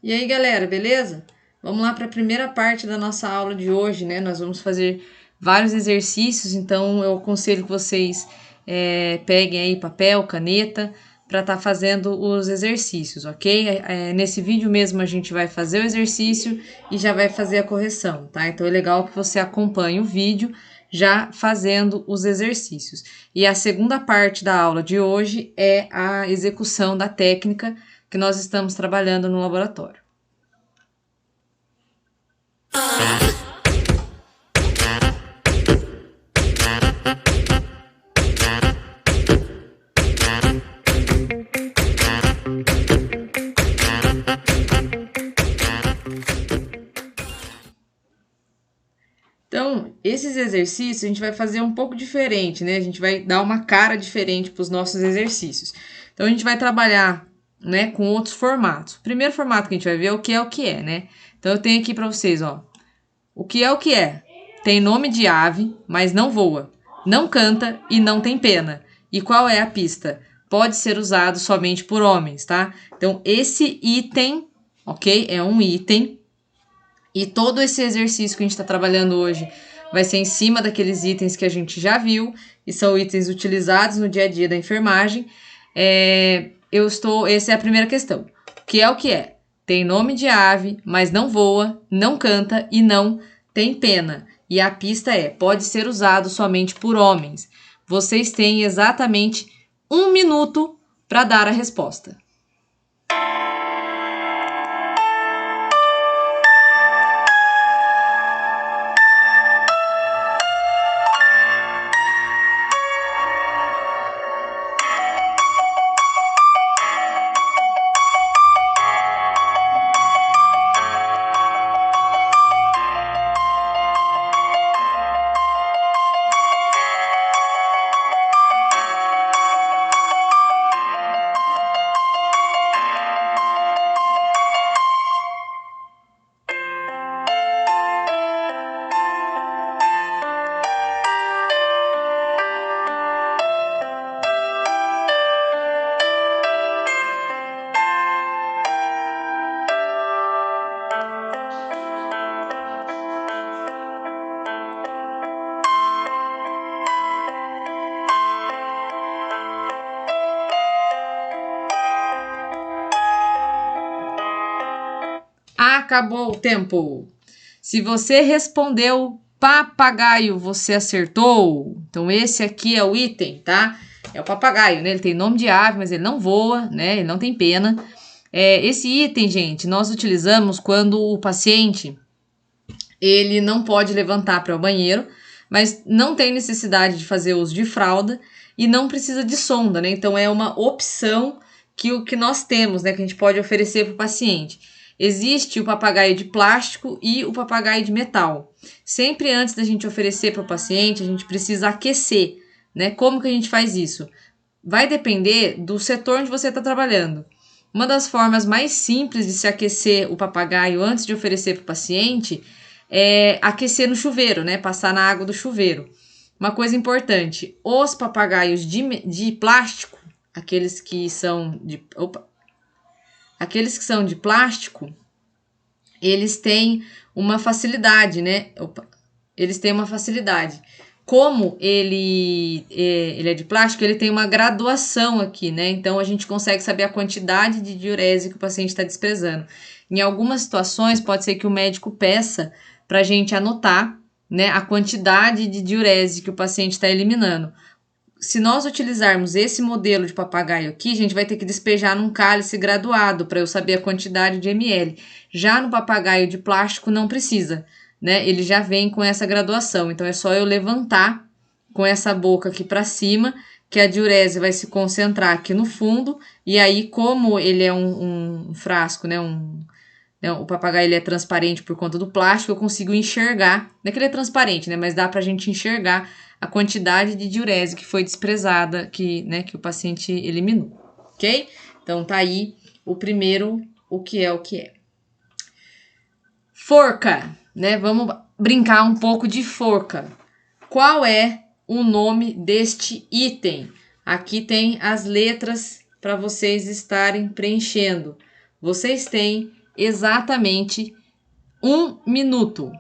E aí, galera, beleza? Vamos lá para a primeira parte da nossa aula de hoje, né? Nós vamos fazer vários exercícios, então eu aconselho que vocês peguem aí papel, caneta, para estar fazendo os exercícios, ok? Nesse vídeo mesmo a gente vai fazer o exercício e já vai fazer a correção, tá? Então é legal que você acompanhe o vídeo já fazendo os exercícios. E a segunda parte da aula de hoje é a execução da técnica que nós estamos trabalhando no laboratório. Então, esses exercícios a gente vai fazer um pouco diferente, né? A gente vai dar uma cara diferente para os nossos exercícios. Então, a gente vai trabalhar, né, com outros formatos. O primeiro formato que a gente vai ver é o que é, né? Então, eu tenho aqui para vocês, ó. O que é? Tem nome de ave, mas não voa. Não canta e não tem pena. E qual é a pista? Pode ser usado somente por homens, tá? Então, esse item, ok? É um item. E todo esse exercício que a gente está trabalhando hoje vai ser em cima daqueles itens que a gente já viu, e são itens utilizados no dia a dia da enfermagem. Essa é a primeira questão. O que é? Tem nome de ave, mas não voa, não canta e não tem pena. E a pista pode ser usado somente por homens. Vocês têm exatamente 1 minuto para dar a resposta. Acabou o tempo. Se você respondeu papagaio, você acertou. Então, esse aqui é o item, tá? É o papagaio, né? Ele tem nome de ave, mas ele não voa, né? Ele não tem pena. Esse item, gente, nós utilizamos quando o paciente ele não pode levantar para o banheiro, mas não tem necessidade de fazer uso de fralda e não precisa de sonda, né? Então, é uma opção que o que nós temos, né? Que a gente pode oferecer para o paciente. Existe o papagaio de plástico e o papagaio de metal. Sempre antes da gente oferecer para o paciente, a gente precisa aquecer, né? Como que a gente faz isso? Vai depender do setor onde você está trabalhando. Uma das formas mais simples de se aquecer o papagaio antes de oferecer para o paciente é aquecer no chuveiro, né? Passar na água do chuveiro. Uma coisa importante, os papagaios de plástico, aqueles que são de plástico, eles têm uma facilidade, né? Eles têm uma facilidade. Como ele é de plástico, ele tem uma graduação aqui, né? Então, a gente consegue saber a quantidade de diurese que o paciente está desprezando. Em algumas situações, pode ser que o médico peça para a gente anotar, né, a quantidade de diurese que o paciente está eliminando. Se nós utilizarmos esse modelo de papagaio aqui, a gente vai ter que despejar num cálice graduado para eu saber a quantidade de ml. Já no papagaio de plástico não precisa, né? Ele já vem com essa graduação. Então é só eu levantar com essa boca aqui para cima, que a diurese vai se concentrar aqui no fundo. E aí, como ele é um frasco, né? O papagaio ele é transparente por conta do plástico, eu consigo enxergar. Não é que ele é transparente, né? Mas dá pra gente enxergar a quantidade de diurese que foi desprezada, que o paciente eliminou, ok? Então, tá aí o primeiro, o que é. Forca, né? Vamos brincar um pouco de forca. Qual é o nome deste item? Aqui tem as letras para vocês estarem preenchendo. Vocês têm exatamente 1 minuto.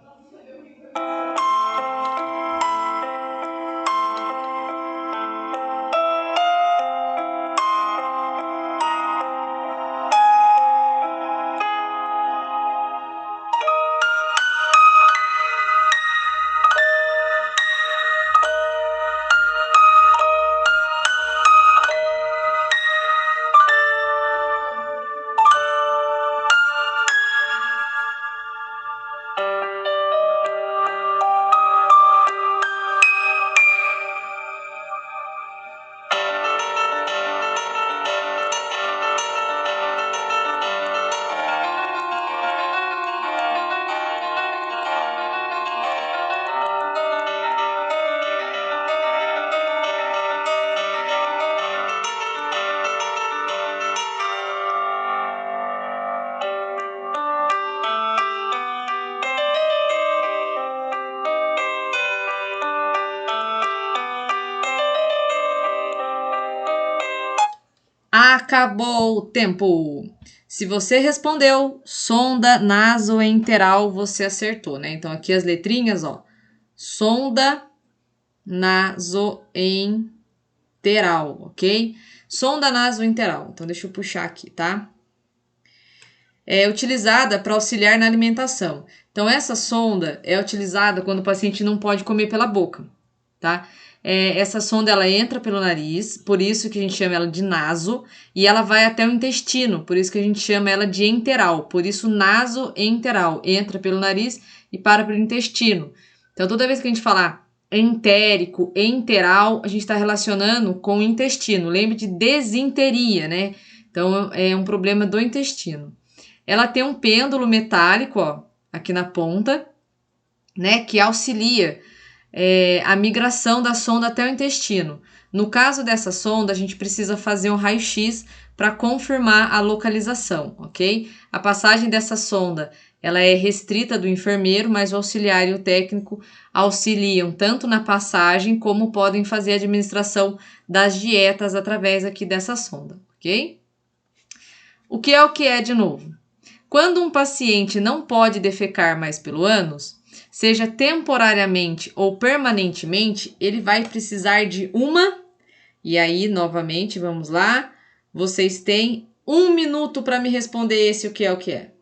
Acabou o tempo. Se você respondeu sonda nasoenteral, você acertou, né? Então aqui as letrinhas, ó. Sonda nasoenteral, ok? Sonda nasoenteral. Então deixa eu puxar aqui, tá? É utilizada para auxiliar na alimentação. Então essa sonda é utilizada quando o paciente não pode comer pela boca, tá? Essa sonda ela entra pelo nariz, por isso que a gente chama ela de naso, e ela vai até o intestino, por isso que a gente chama ela de enteral, por isso nasoenteral, entra pelo nariz e para pelo intestino. Então toda vez que a gente falar entérico, enteral, a gente está relacionando com o intestino. Lembre de desinteria, né? Então é um problema do intestino. Ela tem um pêndulo metálico, ó, aqui na ponta, né, que auxilia a migração da sonda até o intestino. No caso dessa sonda, a gente precisa fazer um raio-x para confirmar a localização, ok? A passagem dessa sonda, ela é restrita do enfermeiro, mas o auxiliar e o técnico auxiliam tanto na passagem como podem fazer a administração das dietas através aqui dessa sonda, ok? O que é de novo? Quando um paciente não pode defecar mais pelo ânus, seja temporariamente ou permanentemente, ele vai precisar de uma. E aí, novamente, vamos lá. Vocês têm 1 minuto para me responder esse o que é.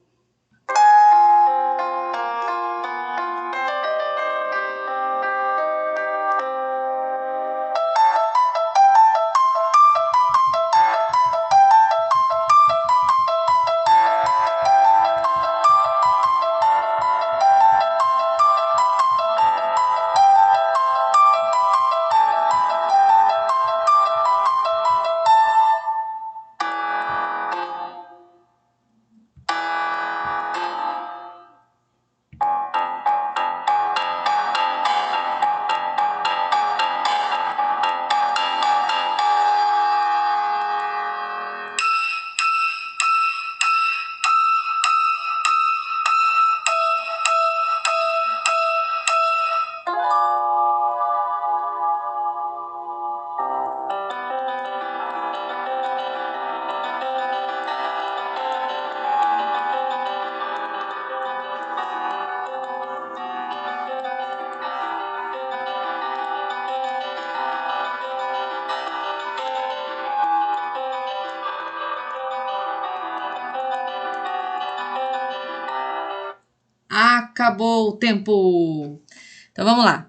Acabou o tempo. Então vamos lá.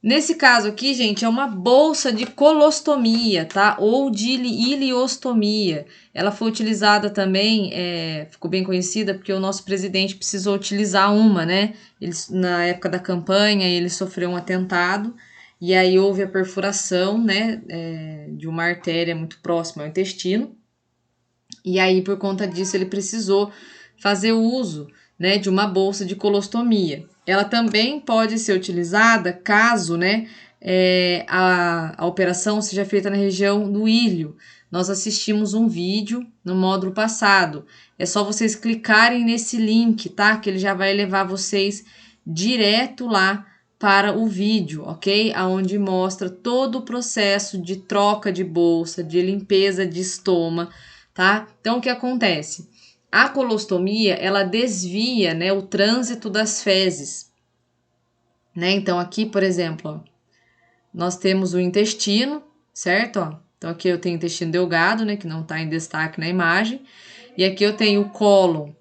Nesse caso aqui, gente, é uma bolsa de colostomia, tá? Ou de ileostomia. Ela foi utilizada também, ficou bem conhecida porque o nosso presidente precisou utilizar uma, né? Na época da campanha, ele sofreu um atentado e aí houve a perfuração, né, de uma artéria muito próxima ao intestino. E aí, por conta disso, ele precisou fazer uso, né, de uma bolsa de colostomia. Ela também pode ser utilizada caso, né, a operação seja feita na região do ilho. Nós assistimos um vídeo no módulo passado. É só vocês clicarem nesse link, tá? Que ele já vai levar vocês direto lá para o vídeo, ok? Aonde mostra todo o processo de troca de bolsa, de limpeza de estoma, tá? Então, o que acontece? A colostomia, ela desvia, né, o trânsito das fezes, né? Então, aqui, por exemplo, ó, nós temos o intestino, certo? Ó, então, aqui eu tenho o intestino delgado, né, que não está em destaque na imagem. E aqui eu tenho o cólon,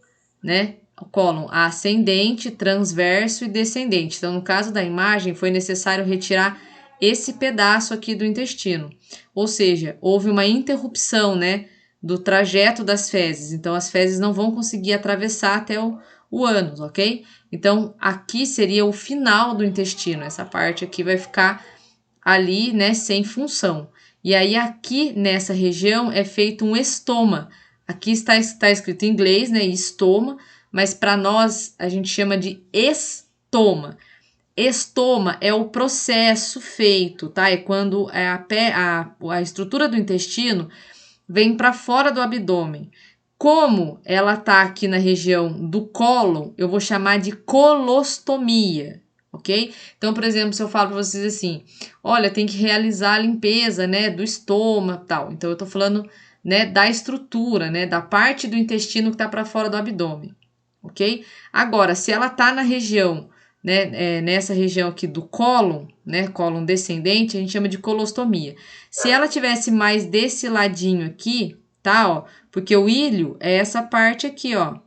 né? O cólon ascendente, transverso e descendente. Então, no caso da imagem, foi necessário retirar esse pedaço aqui do intestino. Ou seja, houve uma interrupção, né, do trajeto das fezes. Então, as fezes não vão conseguir atravessar até o ânus, ok? Então, aqui seria o final do intestino. Essa parte aqui vai ficar ali, né, sem função. E aí, aqui nessa região é feito um estoma. Aqui está escrito em inglês, né, estoma, mas para nós a gente chama de estoma. Estoma é o processo feito, tá? É quando a estrutura do intestino vem para fora do abdômen. Como ela tá aqui na região do cólon, eu vou chamar de colostomia, ok? Então, por exemplo, se eu falo para vocês assim, olha, tem que realizar a limpeza, né, do estômago, tal. Então, eu tô falando, né, da estrutura, né, da parte do intestino que tá para fora do abdômen, ok? Agora, se ela tá na região, né, nessa região aqui do cólon, né, cólon descendente, a gente chama de colostomia. Se ela tivesse mais desse ladinho aqui, tá, ó, porque o ilho é essa parte aqui, ó,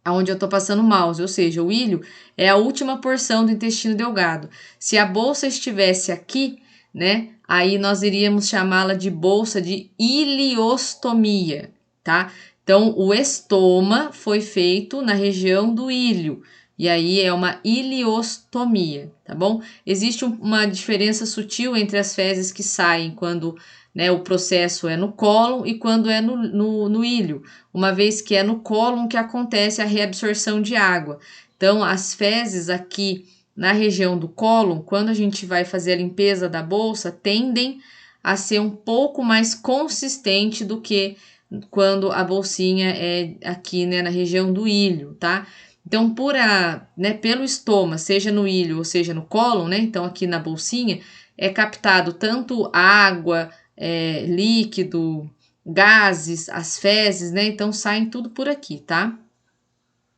aonde eu tô passando o mouse, ou seja, o ilho é a última porção do intestino delgado. Se a bolsa estivesse aqui, né, aí nós iríamos chamá-la de bolsa de iliostomia, tá? Então, o estoma foi feito na região do ilho, e aí é uma iliostomia, tá bom? Existe uma diferença sutil entre as fezes que saem quando, né, o processo é no cólon e quando é no ilho, uma vez que é no cólon que acontece a reabsorção de água. Então, as fezes aqui na região do cólon, quando a gente vai fazer a limpeza da bolsa, tendem a ser um pouco mais consistente do que quando a bolsinha é aqui, né, na região do ilho, tá? Então, né, pelo estômago, seja no ilho ou seja no cólon, né? Então, aqui na bolsinha, é captado tanto água, líquido, gases, as fezes, né? Então, saem tudo por aqui, tá?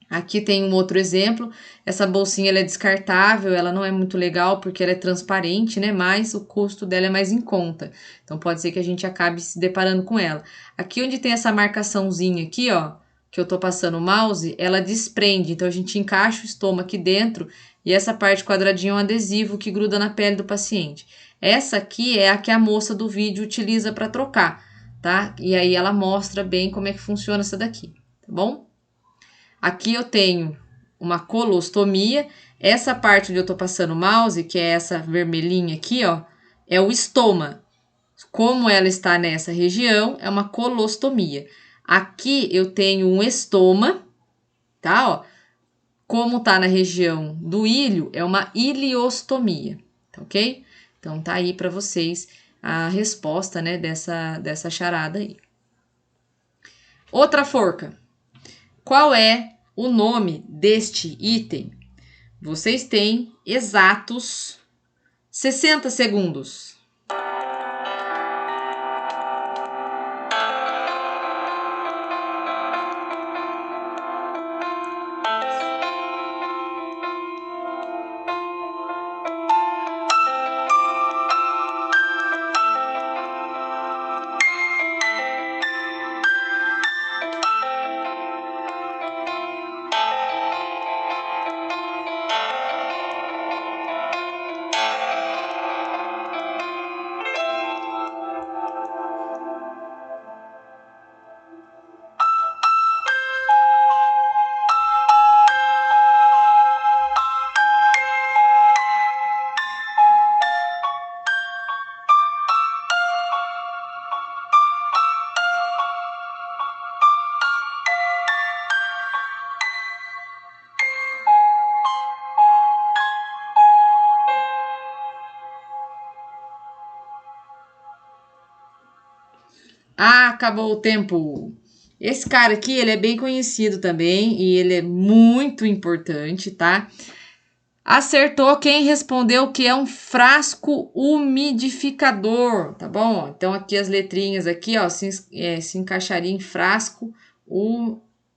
Aqui tem um outro exemplo. Essa bolsinha ela é descartável, ela não é muito legal porque ela é transparente, né? Mas o custo dela é mais em conta. Então, pode ser que a gente acabe se deparando com ela. Aqui onde tem essa marcaçãozinha aqui, ó, que eu tô passando o mouse, ela desprende. Então, a gente encaixa o estômago aqui dentro e essa parte quadradinha é um adesivo que gruda na pele do paciente. Essa aqui é a que a moça do vídeo utiliza para trocar, tá? E aí ela mostra bem como é que funciona essa daqui, tá bom? Aqui eu tenho uma colostomia. Essa parte onde eu tô passando o mouse, que é essa vermelhinha aqui, ó, é o estoma. Como ela está nessa região, é uma colostomia. Aqui eu tenho um estoma, tá? Ó. Como tá na região do ilho, é uma iliostomia, tá ok? Então tá aí para vocês a resposta, né, dessa charada aí. Outra forca. Qual é o nome deste item? Vocês têm exatos 60 segundos. Ah, acabou o tempo. Esse cara aqui, ele é bem conhecido também e ele é muito importante, tá? Acertou quem respondeu que é um frasco umidificador, tá bom? Então, aqui as letrinhas aqui, ó, se encaixaria em frasco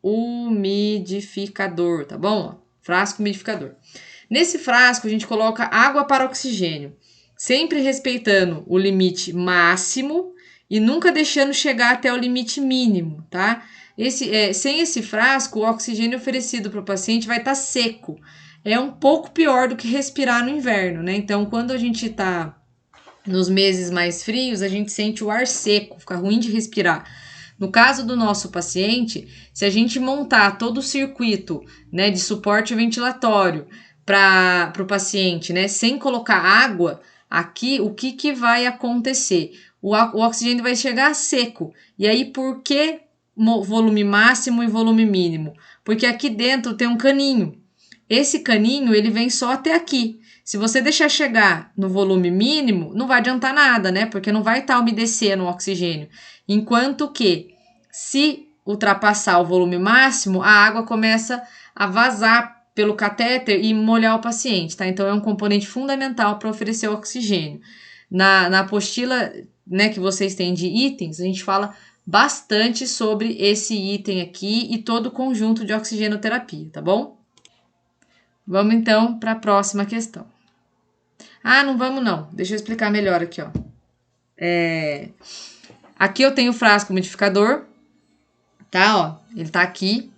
umidificador, tá bom? Frasco umidificador. Nesse frasco, a gente coloca água para oxigênio, sempre respeitando o limite máximo e nunca deixando chegar até o limite mínimo, tá? Sem esse frasco, o oxigênio oferecido para o paciente vai estar seco. É um pouco pior do que respirar no inverno, né? Então, quando a gente está nos meses mais frios, a gente sente o ar seco, fica ruim de respirar. No caso do nosso paciente, se a gente montar todo o circuito, né, de suporte ventilatório para o paciente, né, sem colocar água, aqui o que vai acontecer? O oxigênio vai chegar seco. E aí, por que volume máximo e volume mínimo? Porque aqui dentro tem um caninho. Esse caninho, ele vem só até aqui. Se você deixar chegar no volume mínimo, não vai adiantar nada, né? Porque não vai estar umedecendo o oxigênio. Enquanto que, se ultrapassar o volume máximo, a água começa a vazar pelo catéter e molhar o paciente, tá? Então, é um componente fundamental para oferecer oxigênio. Na apostila, né, que vocês têm de itens, a gente fala bastante sobre esse item aqui e todo o conjunto de oxigenoterapia, tá bom? Vamos então para a próxima questão. Ah, não vamos não. Deixa eu explicar melhor aqui, ó. Aqui eu tenho o frasco umidificador, tá? Ó, ele tá aqui.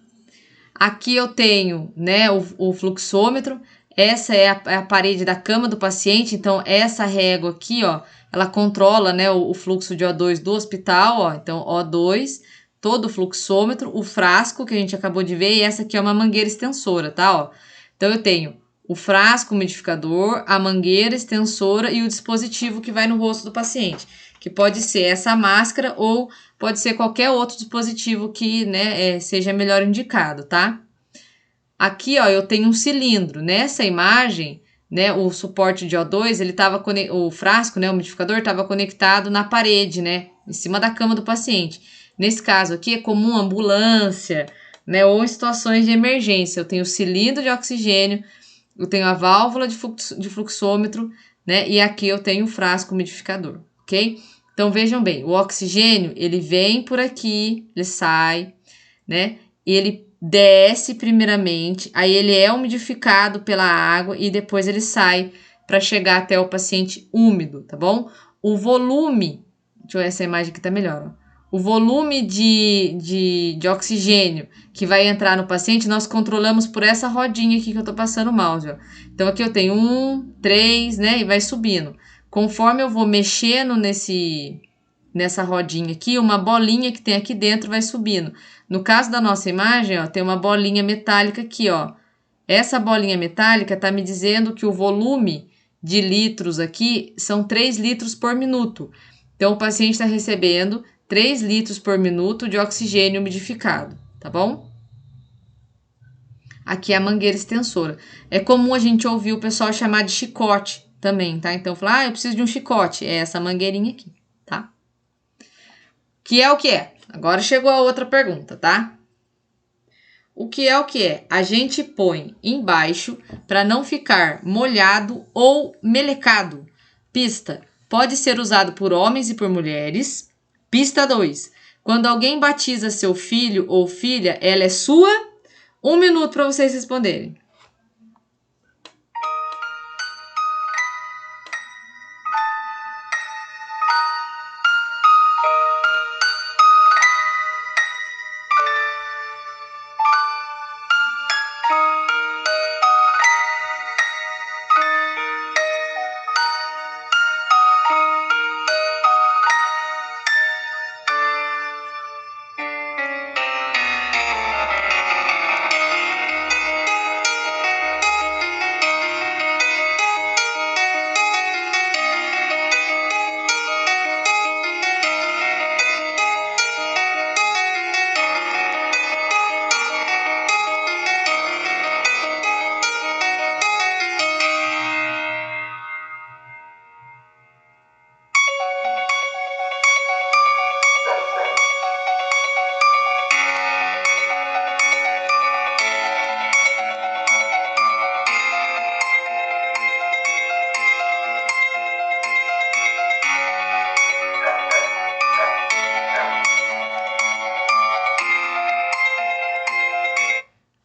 Aqui eu tenho, né, o fluxômetro. Essa é a parede da cama do paciente. Então, essa régua aqui, ó, ela controla, né, o fluxo de O2 do hospital, ó. Então, O2, todo o fluxômetro, o frasco que a gente acabou de ver, e essa aqui é uma mangueira extensora, tá? Ó. Então, eu tenho o frasco umidificador, a mangueira extensora e o dispositivo que vai no rosto do paciente, que pode ser essa máscara ou pode ser qualquer outro dispositivo que, né, seja melhor indicado, tá? Aqui, ó, eu tenho um cilindro. Nessa imagem, né, o suporte de O2, ele tava o frasco, né, o umidificador estava conectado na parede, né, em cima da cama do paciente. Nesse caso aqui é comum ambulância, né, ou em situações de emergência. Eu tenho o cilindro de oxigênio, eu tenho a válvula de fluxômetro, né, e aqui eu tenho o frasco umidificador, ok? Então vejam bem, o oxigênio ele vem por aqui, ele sai, né, e ele desce primeiramente, aí ele é umidificado pela água e depois ele sai para chegar até o paciente úmido, tá bom? O volume, deixa eu ver essa imagem aqui tá melhor, ó. O volume de oxigênio que vai entrar no paciente, nós controlamos por essa rodinha aqui que eu tô passando o mouse, ó. Então aqui eu tenho 1, 3, né, e vai subindo. Conforme eu vou mexendo nessa rodinha aqui, uma bolinha que tem aqui dentro vai subindo. No caso da nossa imagem, ó, tem uma bolinha metálica aqui, ó. Essa bolinha metálica está me dizendo que o volume de litros aqui são 3 litros por minuto. Então, o paciente está recebendo 3 litros por minuto de oxigênio umidificado, tá bom? Aqui é a mangueira extensora. É comum a gente ouvir o pessoal chamar de chicote também, tá? Então, falar, eu preciso de um chicote. É essa mangueirinha aqui, tá? Que é o que é? Agora chegou a outra pergunta, tá? O que é o que é? A gente põe embaixo para não ficar molhado ou melecado. Pista: pode ser usado por homens e por mulheres. Pista 2: quando alguém batiza seu filho ou filha, ela é sua? 1 minuto para vocês responderem.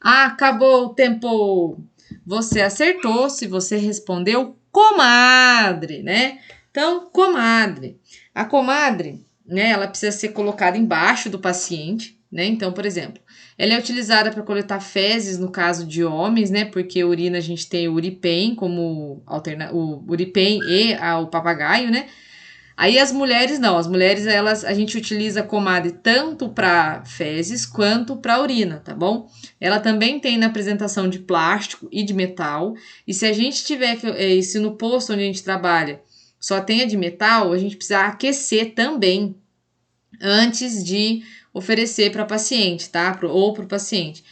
Acabou o tempo! Você acertou se você respondeu comadre, né? Então, comadre. A comadre, né, ela precisa ser colocada embaixo do paciente, né? Então, por exemplo, ela é utilizada para coletar fezes no caso de homens, né? Porque urina a gente tem o Uripen como o Uripen e o papagaio, né? Aí as mulheres não, as mulheres a gente utiliza a comadre tanto para fezes quanto para urina, tá bom? Ela também tem na apresentação de plástico e de metal. E se a gente tiver se no posto onde a gente trabalha só tem a de metal, a gente precisa aquecer também antes de oferecer para paciente, tá? Ou para o paciente.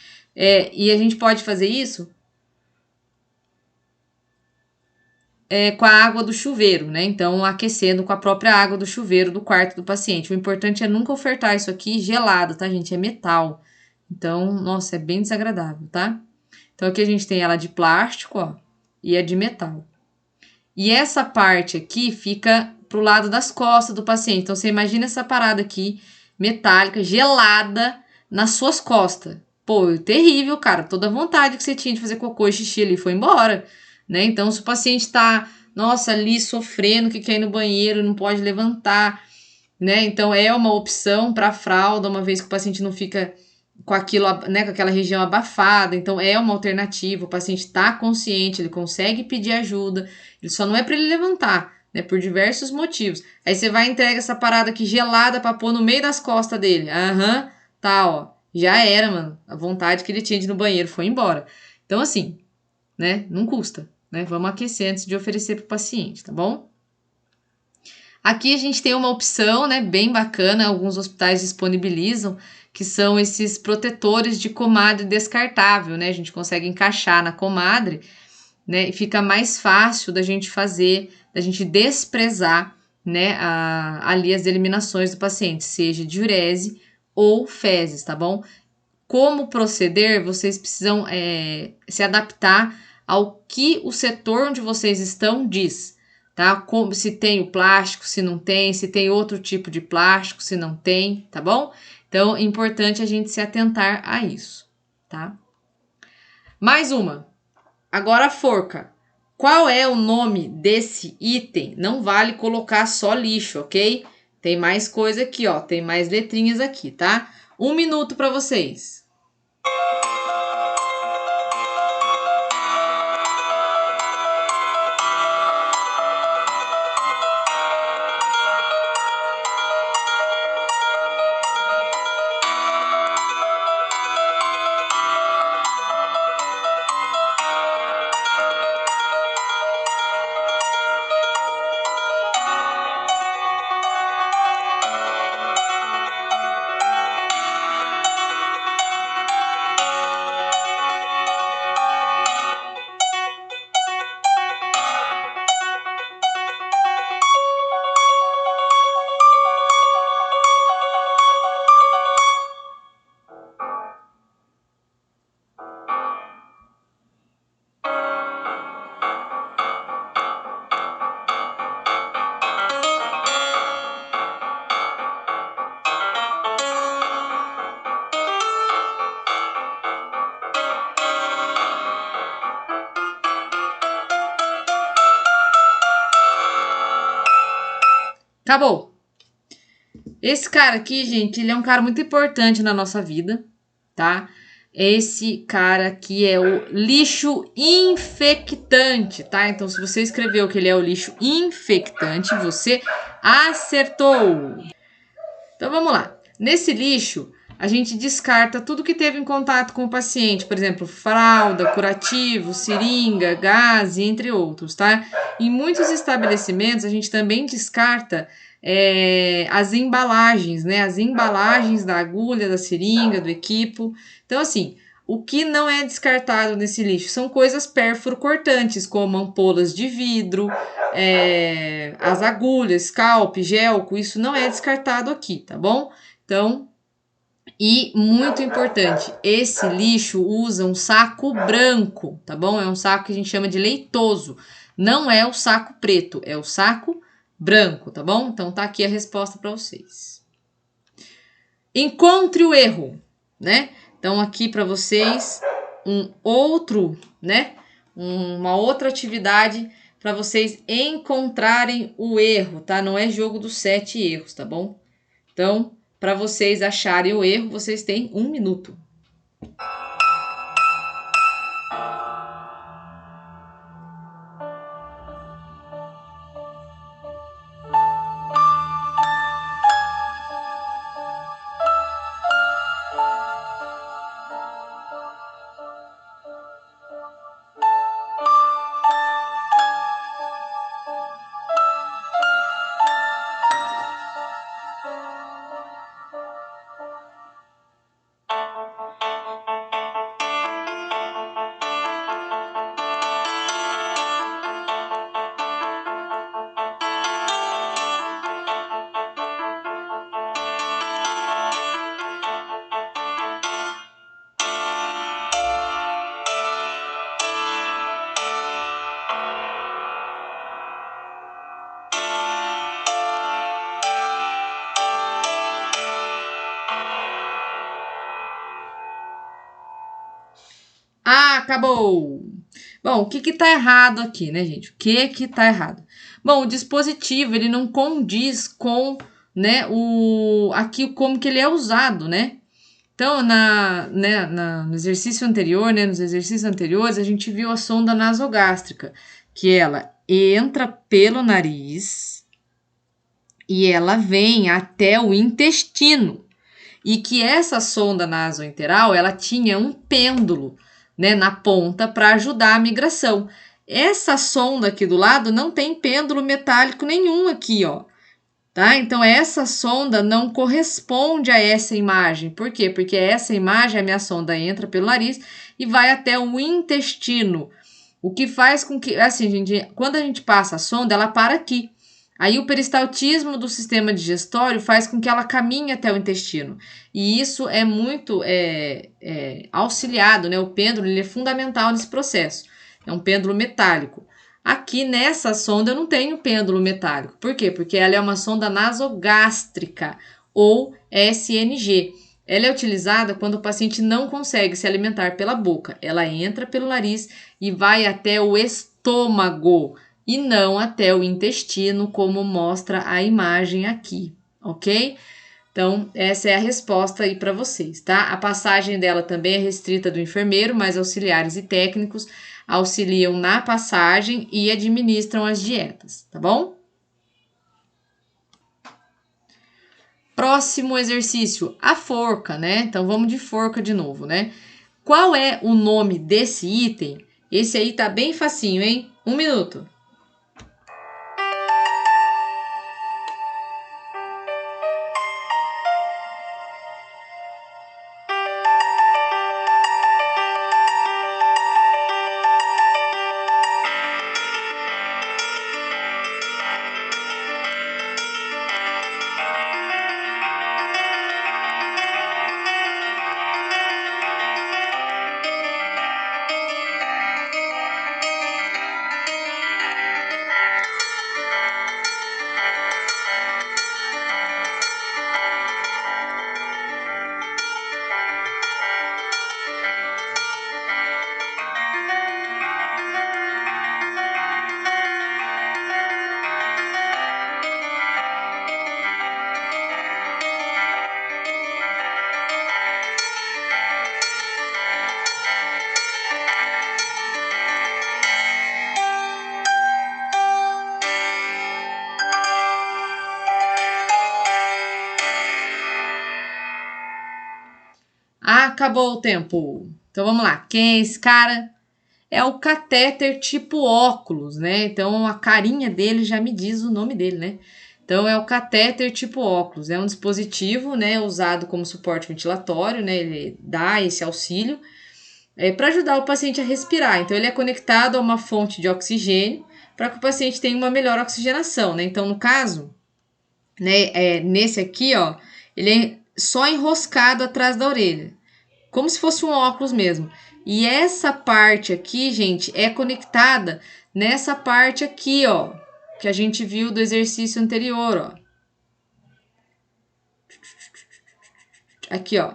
E a gente pode fazer isso com a água do chuveiro, né? Então, aquecendo com a própria água do chuveiro do quarto do paciente. O importante é nunca ofertar isso aqui gelado, tá, gente? É metal. Então, nossa, é bem desagradável, tá? Então, aqui a gente tem ela de plástico, ó, e a de metal. E essa parte aqui fica pro lado das costas do paciente. Então, você imagina essa parada aqui, metálica, gelada, nas suas costas. Pô, terrível, cara. Toda a vontade que você tinha de fazer cocô e xixi ali foi embora, né? Então, se o paciente tá, nossa, ali sofrendo, que quer ir no banheiro, não pode levantar, né? Então, é uma opção para fralda, uma vez que o paciente não fica com aquilo, né, com aquela região abafada. Então, é uma alternativa. O paciente está consciente, ele consegue pedir ajuda. Ele só não é para ele levantar, né, por diversos motivos. Aí você vai e entrega essa parada aqui gelada para pôr no meio das costas dele. Aham, tá, ó. Já era, mano. A vontade que ele tinha de ir no banheiro foi embora. Então, assim, né, não custa, né? Vamos aquecer antes de oferecer para o paciente, tá bom? Aqui a gente tem uma opção, né, bem bacana, alguns hospitais disponibilizam, que são esses protetores de comadre descartável, né? A gente consegue encaixar na comadre, né? E fica mais fácil da gente fazer, da gente desprezar, né, ali as eliminações do paciente, seja diurese ou fezes, tá bom? Como proceder, vocês precisam se adaptar ao que o setor onde vocês estão diz, tá? Como, se tem o plástico, se não tem, se tem outro tipo de plástico, se não tem, tá bom? Então, é importante a gente se atentar a isso, tá? Mais uma. Agora a forca. Qual é o nome desse item? Não vale colocar só lixo, ok? Tem mais coisa aqui, ó. Tem mais letrinhas aqui, tá? 1 minuto para vocês. Acabou. Esse cara aqui, gente, ele é um cara muito importante na nossa vida, tá? Esse cara aqui é o lixo infectante, tá? Então, se você escreveu que ele é o lixo infectante, você acertou. Então, vamos lá. Nesse lixo, a gente descarta tudo que teve em contato com o paciente, por exemplo, fralda, curativo, seringa, gás, entre outros, tá? Em muitos estabelecimentos, a gente também descarta as embalagens, né? As embalagens da agulha, da seringa, do equipo. Então, assim, o que não é descartado nesse lixo são coisas pérfuro-cortantes, como ampolas de vidro, as agulhas, scalp, gelco, isso não é descartado aqui, tá bom? Então, e muito importante, esse lixo usa um saco branco, tá bom? É um saco que a gente chama de leitoso. Não é o saco preto, é o saco branco, tá bom? Então tá aqui a resposta para vocês. Encontre o erro, né? Então aqui para vocês um outro, né? Uma outra atividade para vocês encontrarem o erro, tá? Não é jogo dos 7 erros, tá bom? Então, para vocês acharem o erro, vocês têm 1 minuto. Ah, acabou! Bom, o que que tá errado aqui, né, gente? O que que tá errado? Bom, o dispositivo, ele não condiz com, né, aqui como que ele é usado, né? Então, no exercício anterior, né, nos exercícios anteriores, a gente viu a sonda nasogástrica, que ela entra pelo nariz e ela vem até o intestino. E que essa sonda nasoenteral, ela tinha um pêndulo, né, na ponta para ajudar a migração. Essa sonda aqui do lado não tem pêndulo metálico nenhum aqui, ó. Tá? Então essa sonda não corresponde a essa imagem. Por quê? Porque essa imagem, a minha sonda entra pelo nariz e vai até o intestino. O que faz com que, assim, gente, quando a gente passa a sonda, ela para aqui. Aí o peristaltismo do sistema digestório faz com que ela caminhe até o intestino. E isso é muito auxiliado, né? O pêndulo ele é fundamental nesse processo. É um pêndulo metálico. Aqui nessa sonda eu não tenho pêndulo metálico. Por quê? Porque ela é uma sonda nasogástrica, ou SNG. Ela é utilizada quando o paciente não consegue se alimentar pela boca. Ela entra pelo nariz e vai até o estômago e não até o intestino, como mostra a imagem aqui, ok? Então, essa é a resposta aí para vocês, tá? A passagem dela também é restrita do enfermeiro, mas auxiliares e técnicos auxiliam na passagem e administram as dietas, tá bom? Próximo exercício, a forca, né? Então, vamos de forca de novo, né? Qual é o nome desse item? Esse aí tá bem facinho, hein? 1 minuto. Acabou o tempo. Então vamos lá. Quem é esse cara? É o catéter tipo óculos, né? Então a carinha dele já me diz o nome dele, né? Então é o catéter tipo óculos. É um dispositivo, né, usado como suporte ventilatório, né? Ele dá esse auxílio para ajudar o paciente a respirar. Então ele é conectado a uma fonte de oxigênio para que o paciente tenha uma melhor oxigenação, né? Então no caso, né, nesse aqui, ó, ele é só enroscado atrás da orelha, como se fosse um óculos mesmo. E essa parte aqui, gente, é conectada nessa parte aqui, ó, que a gente viu do exercício anterior, ó. Aqui, ó.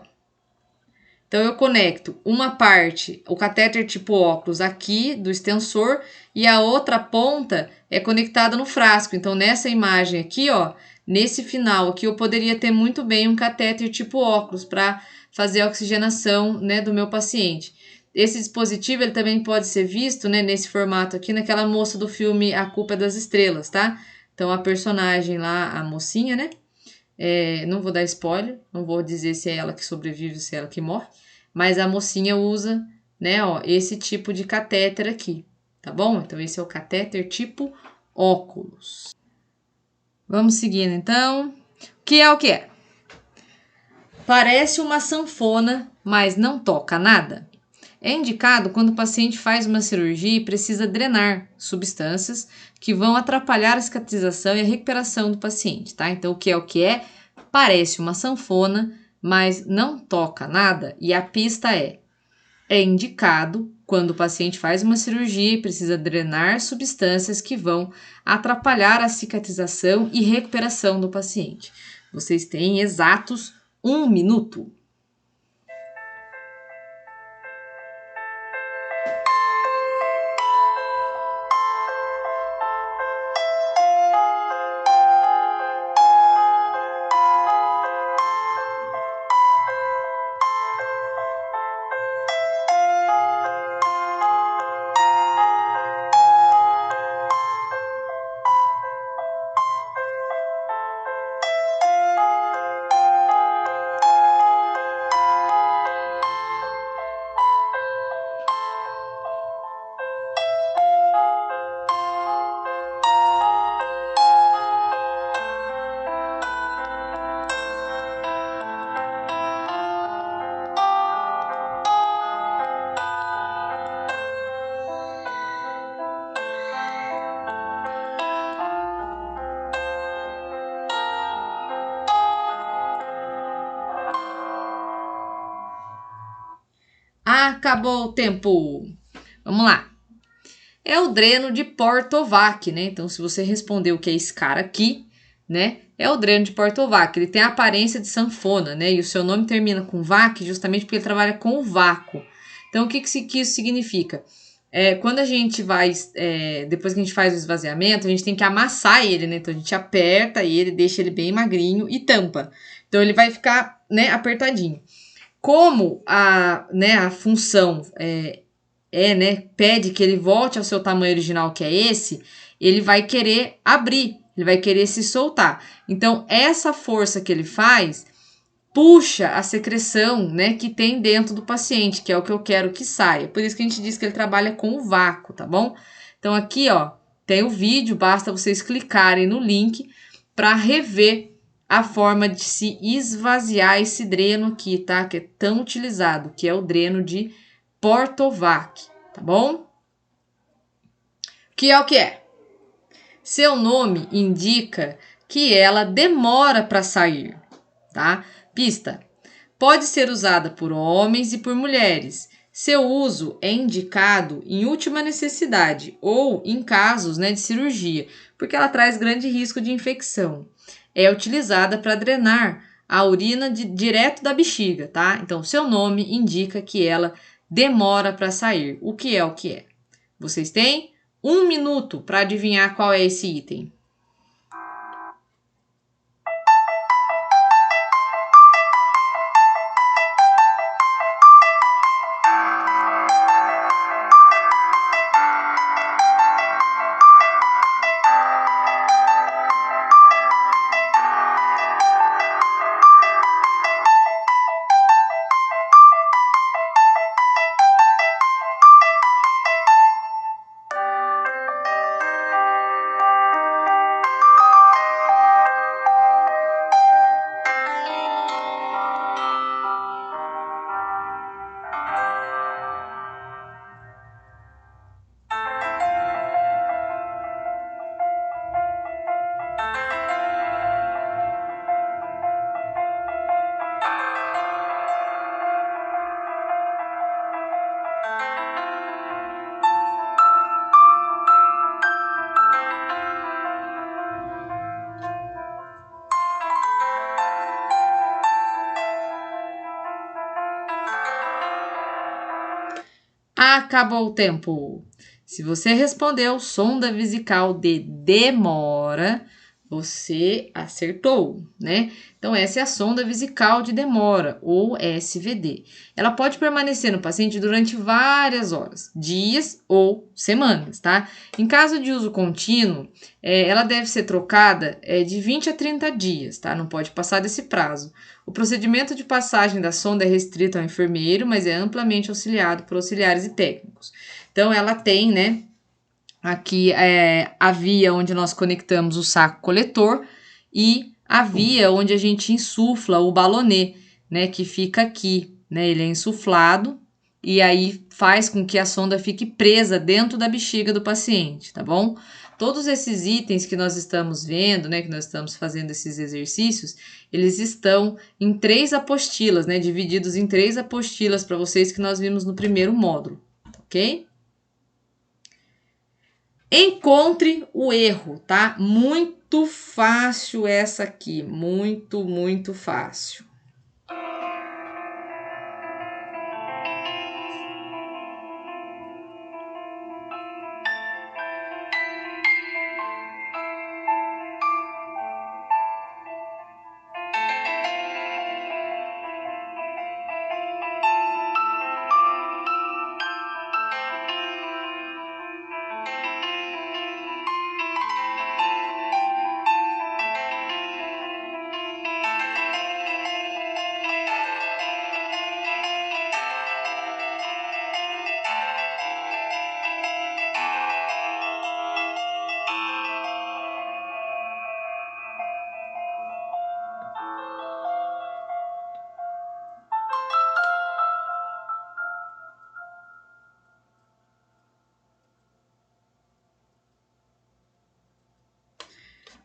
Então, eu conecto uma parte, o catéter tipo óculos aqui do extensor, e a outra ponta é conectada no frasco. Então, nessa imagem aqui, ó, nesse final aqui, eu poderia ter muito bem um catéter tipo óculos para fazer a oxigenação, né, do meu paciente. Esse dispositivo ele também pode ser visto, né, nesse formato aqui, naquela moça do filme A Culpa é das Estrelas, tá? Então, a personagem lá, a mocinha, né? Não vou dar spoiler, não vou dizer se é ela que sobrevive ou se é ela que morre, mas a mocinha usa, né, ó, esse tipo de catéter aqui, tá bom? Então, esse é o catéter tipo óculos. Vamos seguindo, então. O que é o que é? Parece uma sanfona, mas não toca nada. É indicado quando o paciente faz uma cirurgia e precisa drenar substâncias que vão atrapalhar a cicatrização e a recuperação do paciente, tá? Então, o que é o que é? Parece uma sanfona, mas não toca nada. E a pista é indicado quando o paciente faz uma cirurgia e precisa drenar substâncias que vão atrapalhar a cicatrização e recuperação do paciente. Vocês têm exatos 1 minuto. Acabou o tempo. Vamos lá. É o dreno de Portovac, né? Então, se você respondeu o que é esse cara aqui, né? É o dreno de Portovac. Ele tem a aparência de sanfona, né? E o seu nome termina com vac justamente porque ele trabalha com o vácuo. Então, o que isso significa? Quando a gente vai, depois que a gente faz o esvaziamento, a gente tem que amassar ele, né? Então, a gente aperta ele, deixa ele bem magrinho e tampa. Então, ele vai ficar, né, apertadinho. Como a função né, pede que ele volte ao seu tamanho original, que é esse, ele vai querer abrir, ele vai querer se soltar. Então, essa força que ele faz puxa a secreção, né, que tem dentro do paciente, que é o que eu quero que saia. Por isso que a gente diz que ele trabalha com o vácuo, tá bom? Então, aqui, ó, tem o vídeo, basta vocês clicarem no link para rever a forma de se esvaziar esse dreno aqui, tá? Que é tão utilizado, que é o dreno de Portovac, tá bom? Que é o que é? Seu nome indica que ela demora para sair, tá? Pista. Pode ser usada por homens e por mulheres. Seu uso é indicado em última necessidade ou em casos, né, de cirurgia, porque ela traz grande risco de infecção. É utilizada para drenar a urina direto da bexiga, tá? Então, seu nome indica que ela demora para sair. O que é o que é? Vocês têm 1 minuto para adivinhar qual é esse item. Acabou o tempo. Se você respondeu sonda vesical de demora, você acertou, né? Então, essa é a sonda vesical de demora, ou SVD. Ela pode permanecer no paciente durante várias horas, dias ou semanas, tá? Em caso de uso contínuo, ela deve ser trocada de 20 a 30 dias, tá? Não pode passar desse prazo. O procedimento de passagem da sonda é restrito ao enfermeiro, mas é amplamente auxiliado por auxiliares e técnicos. Então, ela tem, né? Aqui a via onde nós conectamos o saco coletor e a via onde a gente insufla o balonê, né, que fica aqui, né, ele é insuflado e aí faz com que a sonda fique presa dentro da bexiga do paciente, tá bom? Todos esses itens que nós estamos vendo, né, que nós estamos fazendo esses exercícios, eles estão em 3 apostilas, né, divididos em 3 apostilas para vocês que nós vimos no primeiro módulo, ok? Encontre o erro, tá? Muito fácil essa aqui, muito fácil.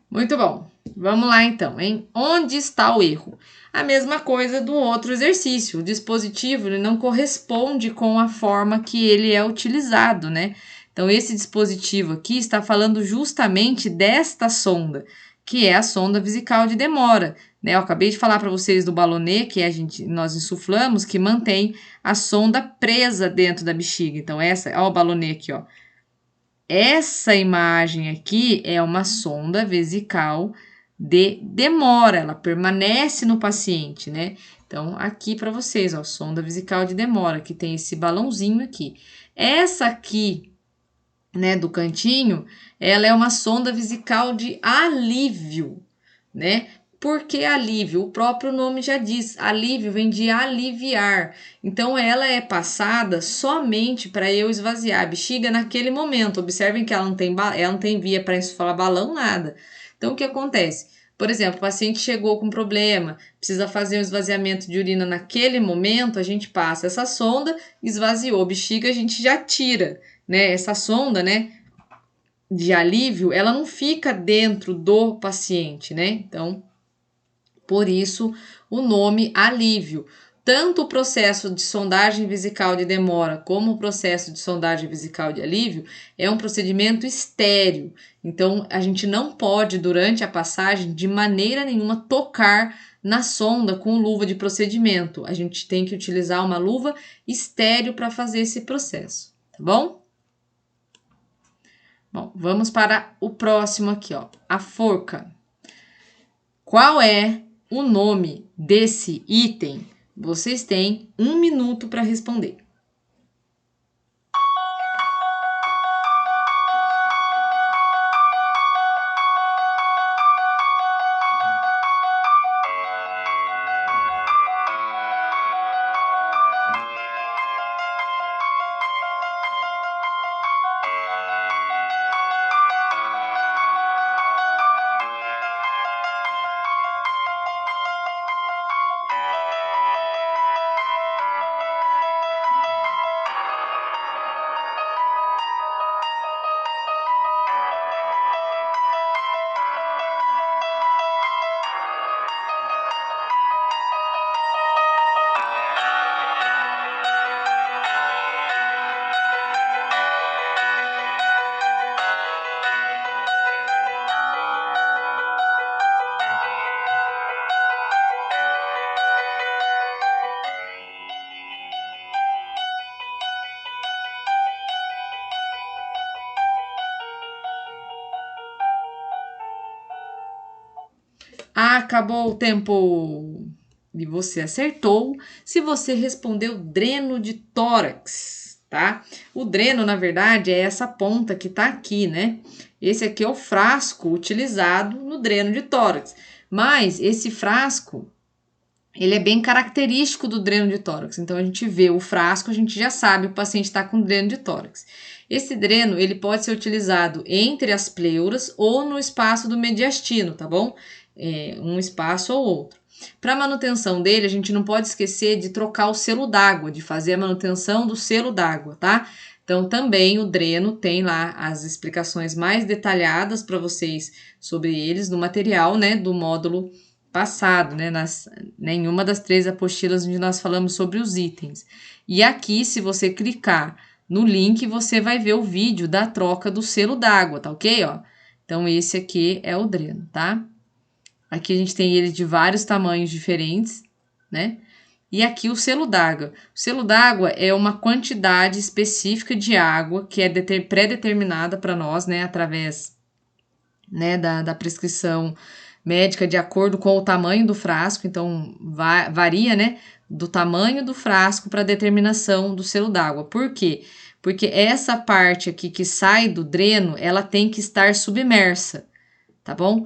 Muito bom. Vamos lá então, hein? Onde está o erro? A mesma coisa do outro exercício. O dispositivo ele não corresponde com a forma que ele é utilizado, né? Então, esse dispositivo aqui está falando justamente desta sonda, que é a sonda vesical de demora. Né? Eu acabei de falar para vocês do balonê, que nós insuflamos, que mantém a sonda presa dentro da bexiga. Então, ó, o balonê aqui, ó. Essa imagem aqui é uma sonda vesical de demora, ela permanece no paciente, né? Então, aqui para vocês, ó, sonda vesical de demora, que tem esse balãozinho aqui. Essa aqui, né, do cantinho, ela é uma sonda vesical de alívio, né? Por que alívio? O próprio nome já diz, alívio vem de aliviar. Então, ela é passada somente para eu esvaziar a bexiga naquele momento. Observem que ela não tem via para insuflar balão, nada. Então, o que acontece? Por exemplo, o paciente chegou com problema, precisa fazer um esvaziamento de urina naquele momento, a gente passa essa sonda, esvaziou a bexiga, a gente já tira, né? Essa sonda, né, de alívio, ela não fica dentro do paciente, né? Então, por isso, o nome alívio. Tanto o processo de sondagem vesical de demora como o processo de sondagem vesical de alívio é um procedimento estéril. Então, a gente não pode, durante a passagem, de maneira nenhuma, tocar na sonda com luva de procedimento. A gente tem que utilizar uma luva estéril para fazer esse processo, tá bom? Bom, vamos para o próximo aqui, ó. A forca. Qual é o nome desse item? Vocês têm 1 minuto para responder. Acabou o tempo! E você acertou se você respondeu dreno de tórax, tá? O dreno, na verdade, é essa ponta que tá aqui, né? Esse aqui é o frasco utilizado no dreno de tórax. Mas esse frasco, ele é bem característico do dreno de tórax. Então, a gente vê o frasco, a gente já sabe que o paciente está com dreno de tórax. Esse dreno, ele pode ser utilizado entre as pleuras ou no espaço do mediastino, tá bom? Um espaço ou outro. Para manutenção dele, a gente não pode esquecer de trocar o selo d'água, de fazer a manutenção do selo d'água, tá? Então, também o dreno tem lá as explicações mais detalhadas para vocês sobre eles no material, né, do módulo passado, né, em uma das 3 apostilas onde nós falamos sobre os itens. E aqui, se você clicar no link, você vai ver o vídeo da troca do selo d'água, tá ok? Ó? Então, esse aqui é o dreno, tá? Aqui a gente tem ele de vários tamanhos diferentes, né? E aqui o selo d'água. O selo d'água é uma quantidade específica de água que é pré-determinada para nós, né? Através, né, da prescrição médica de acordo com o tamanho do frasco. Então, varia, né? Do tamanho do frasco para determinação do selo d'água. Por quê? Porque essa parte aqui que sai do dreno, ela tem que estar submersa, tá bom?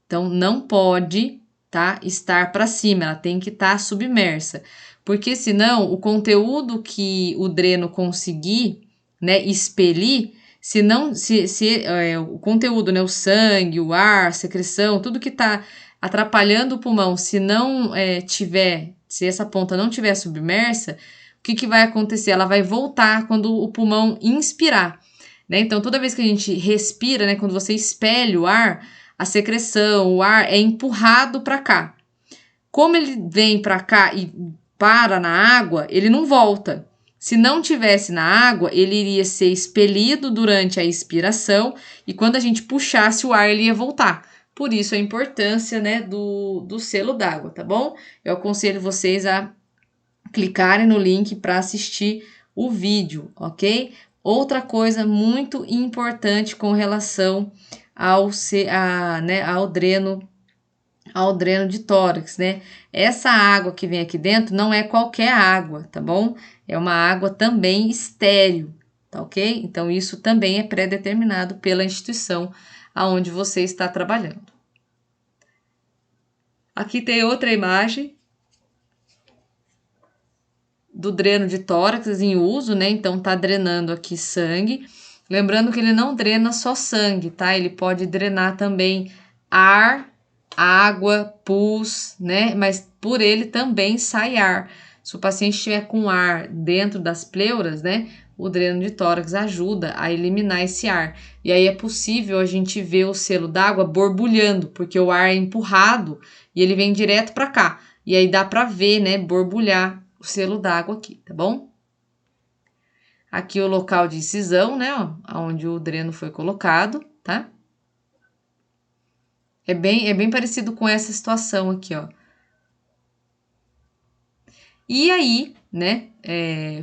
Então, não pode, tá, estar para cima, ela tem que estar submersa. Porque senão, o conteúdo que o dreno conseguir, né, expelir, se não, se o conteúdo, né, o sangue, o ar, a secreção, tudo que está atrapalhando o pulmão, se não se essa ponta não tiver submersa, o que vai acontecer? Ela vai voltar quando o pulmão inspirar, né? Então, toda vez que a gente respira, né, quando você expele o ar, a secreção, o ar é empurrado para cá. Como ele vem para cá e para na água, ele não volta. Se não tivesse na água, ele iria ser expelido durante a expiração e quando a gente puxasse o ar, ele ia voltar. Por isso a importância, né, do selo d'água, tá bom? Eu aconselho vocês a clicarem no link para assistir o vídeo, ok? Outra coisa muito importante com relação ao dreno de tórax, né? Essa água que vem aqui dentro não é qualquer água, tá bom? É uma água também estéril, tá ok? Então, isso também é pré-determinado pela instituição aonde você está trabalhando. Aqui tem outra imagem do dreno de tórax em uso, né? Então, tá drenando aqui sangue. Lembrando que ele não drena só sangue, tá? Ele pode drenar também ar, água, pus, né? Mas por ele também sai ar. Se o paciente estiver com ar dentro das pleuras, né? O dreno de tórax ajuda a eliminar esse ar. E aí é possível a gente ver o selo d'água borbulhando, porque o ar é empurrado e ele vem direto para cá. E aí dá para ver, né? Borbulhar o selo d'água aqui, tá bom? Aqui o local de incisão, né? Ó, onde o dreno foi colocado, tá? É bem parecido com essa situação aqui, ó. E aí, né,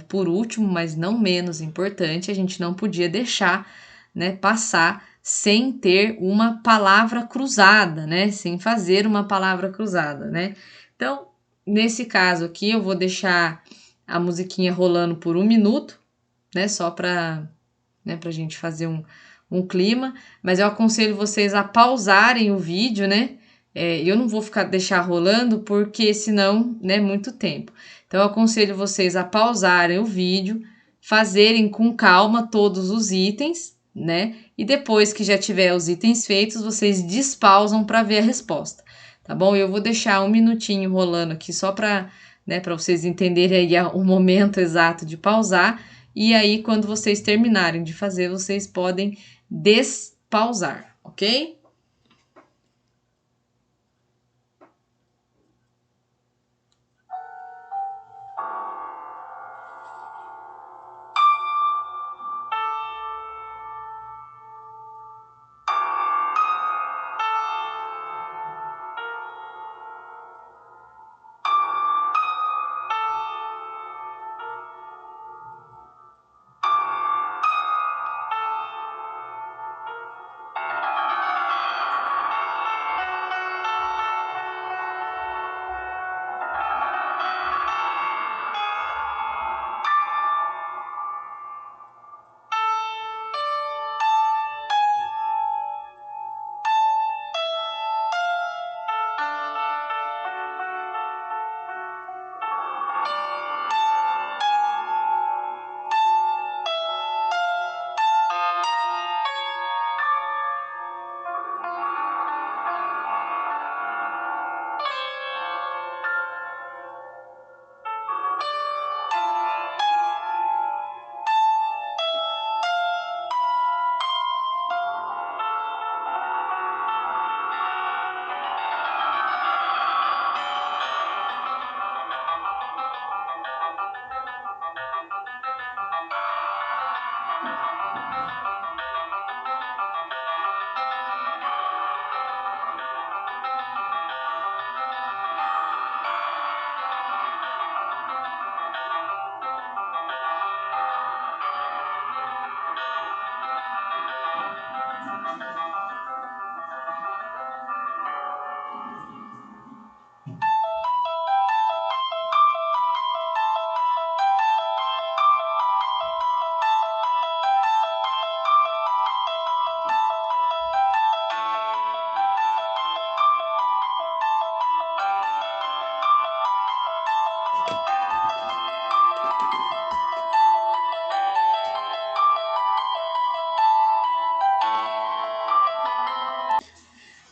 por último, mas não menos importante, a gente não podia deixar, né, passar sem ter uma palavra cruzada, né, sem fazer uma palavra cruzada, né. Então, nesse caso aqui, eu vou deixar a musiquinha rolando por 1 minuto, né, só para, né, pra gente fazer um clima, mas eu aconselho vocês a pausarem o vídeo, né, eu não vou deixar rolando porque senão, né, muito tempo. Então, eu aconselho vocês a pausarem o vídeo, fazerem com calma todos os itens, né, e depois que já tiver os itens feitos, vocês despausam para ver a resposta, tá bom? Eu vou deixar 1 minutinho rolando aqui só para, né, para vocês entenderem aí o momento exato de pausar, e aí quando vocês terminarem de fazer, vocês podem despausar, ok?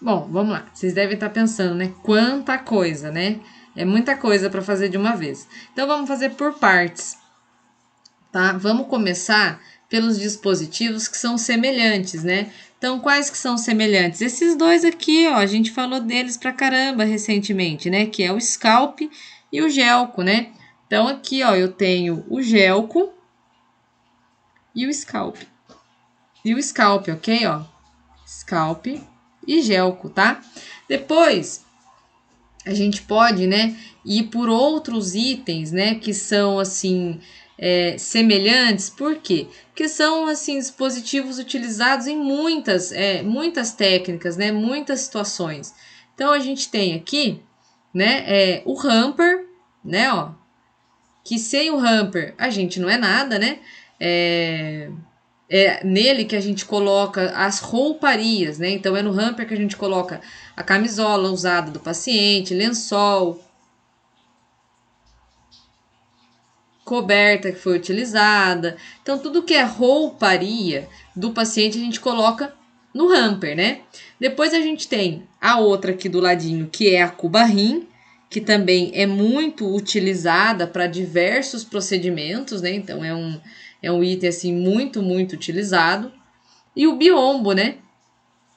Bom, vamos lá. Vocês devem estar pensando, né? Quanta coisa, né? É muita coisa para fazer de uma vez. Então, vamos fazer por partes, tá? Vamos começar pelos dispositivos que são semelhantes, né? Então, quais que são semelhantes? Esses dois aqui, ó, a gente falou deles pra caramba recentemente, né? Que é o Scalp e o Gelco, né? Então, aqui, ó, eu tenho o Gelco e o Scalp. E o Scalp, ok, ó? Scalp e Gelco, tá? Depois, a gente pode, né, ir por outros itens, né, que são, assim, semelhantes. Por quê? Porque são, assim, dispositivos utilizados em muitas técnicas, né, muitas situações. Então, a gente tem aqui, né, o hamper, né, ó, que sem o hamper a gente não é nada, né, é nele que a gente coloca as rouparias, né? Então, é no hamper que a gente coloca a camisola usada do paciente, lençol, coberta que foi utilizada. Então, tudo que é rouparia do paciente a gente coloca no hamper, né? Depois a gente tem a outra aqui do ladinho, que é a cubarrim, que também é muito utilizada para diversos procedimentos, né? Então, é um item, assim, muito utilizado. E o biombo, né?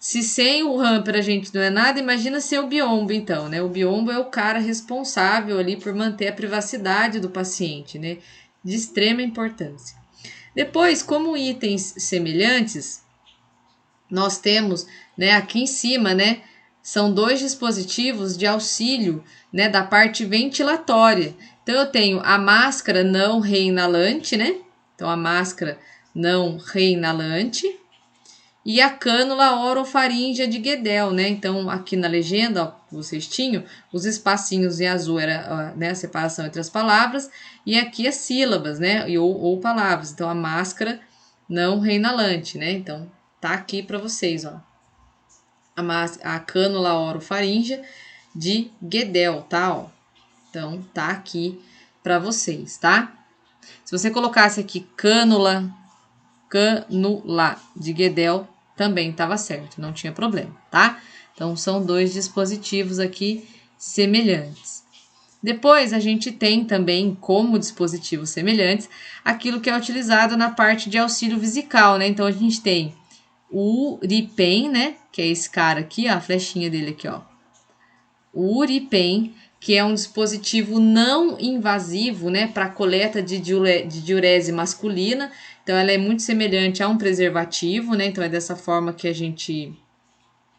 Se sem o hamper a gente não é nada, imagina sem o biombo, então, né? O biombo é o cara responsável ali por manter a privacidade do paciente, né? De extrema importância. Depois, como itens semelhantes, nós temos, né, aqui em cima, né, são dois dispositivos de auxílio, né, da parte ventilatória. Então, eu tenho a máscara não reinalante, né? Então, a máscara não reinalante e a cânula orofaríngea de Guedel, né? Então, aqui na legenda, ó, vocês tinham, os espacinhos em azul era, né, a separação entre as palavras, e aqui as sílabas, né? Ou palavras. Então, a máscara não reinalante, né? Então, tá aqui para vocês, ó. A cânula orofaríngea de Guedel, tá? Ó. Então, tá aqui para vocês, tá? Se você colocasse aqui cânula de Guedel, também estava certo, não tinha problema, tá? Então, são dois dispositivos aqui semelhantes. Depois, a gente tem também, como dispositivos semelhantes, aquilo que é utilizado na parte de auxílio vesical, né? Então, a gente tem o Uripen, né? Que é esse cara aqui, ó, a flechinha dele aqui, ó. O Uripen, que é um dispositivo não invasivo, né, para coleta de diurese masculina. Então, ela é muito semelhante a um preservativo, né? Então, é dessa forma que a gente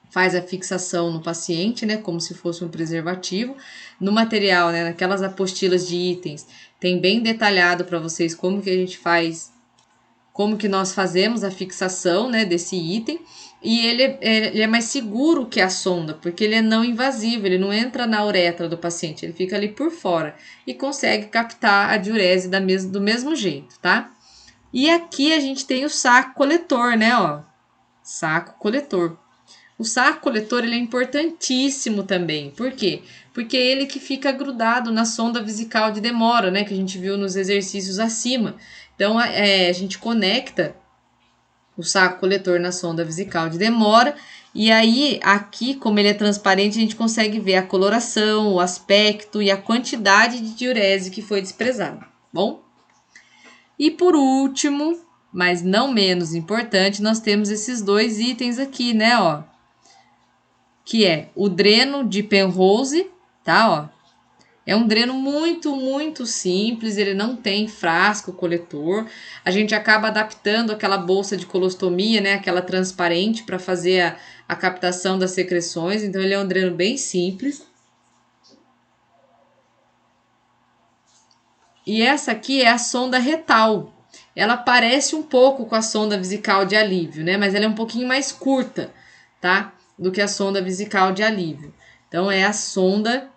faz a fixação no paciente, né, como se fosse um preservativo. No material, né, naquelas apostilas de itens, tem bem detalhado para vocês como que a gente faz, como que nós fazemos a fixação, né, desse item. E ele é mais seguro que a sonda, porque ele é não invasivo, ele não entra na uretra do paciente, ele fica ali por fora e consegue captar a diurese do mesmo jeito, tá? E aqui a gente tem o saco coletor, né, ó, saco coletor. O saco coletor ele é importantíssimo também. Por quê? Porque é ele que fica grudado na sonda vesical de demora, né, que a gente viu nos exercícios acima. Então, a gente conecta o saco coletor na sonda vesical de demora, e aí aqui, como ele é transparente, a gente consegue ver a coloração, o aspecto e a quantidade de diurese que foi desprezada, bom? E por último, mas não menos importante, nós temos esses dois itens aqui, né, ó, que é o dreno de Penrose, tá, ó, é um dreno muito simples, ele não tem frasco coletor. A gente acaba adaptando aquela bolsa de colostomia, né, aquela transparente, para fazer a captação das secreções. Então, ele é um dreno bem simples. E essa aqui é a sonda retal. Ela parece um pouco com a sonda vesical de alívio, né, mas ela é um pouquinho mais curta, tá, do que a sonda vesical de alívio. Então, é a sonda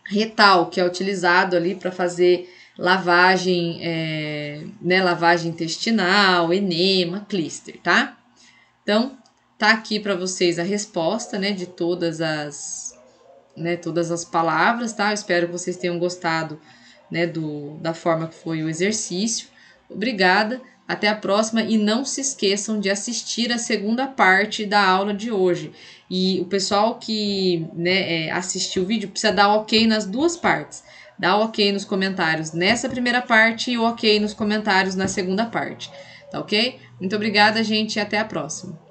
retal, que é utilizado ali para fazer lavagem, né, lavagem intestinal, enema, clíster, tá? Então, tá aqui para vocês a resposta, né, de todas as palavras, tá? Eu espero que vocês tenham gostado, né, da forma que foi o exercício. Obrigada, Até a próxima e não se esqueçam de assistir a segunda parte da aula de hoje. E o pessoal que, né, assistiu o vídeo precisa dar ok nas duas partes. Dá ok nos comentários nessa primeira parte e o ok nos comentários na segunda parte. Tá ok? Muito obrigada, gente, e até a próxima.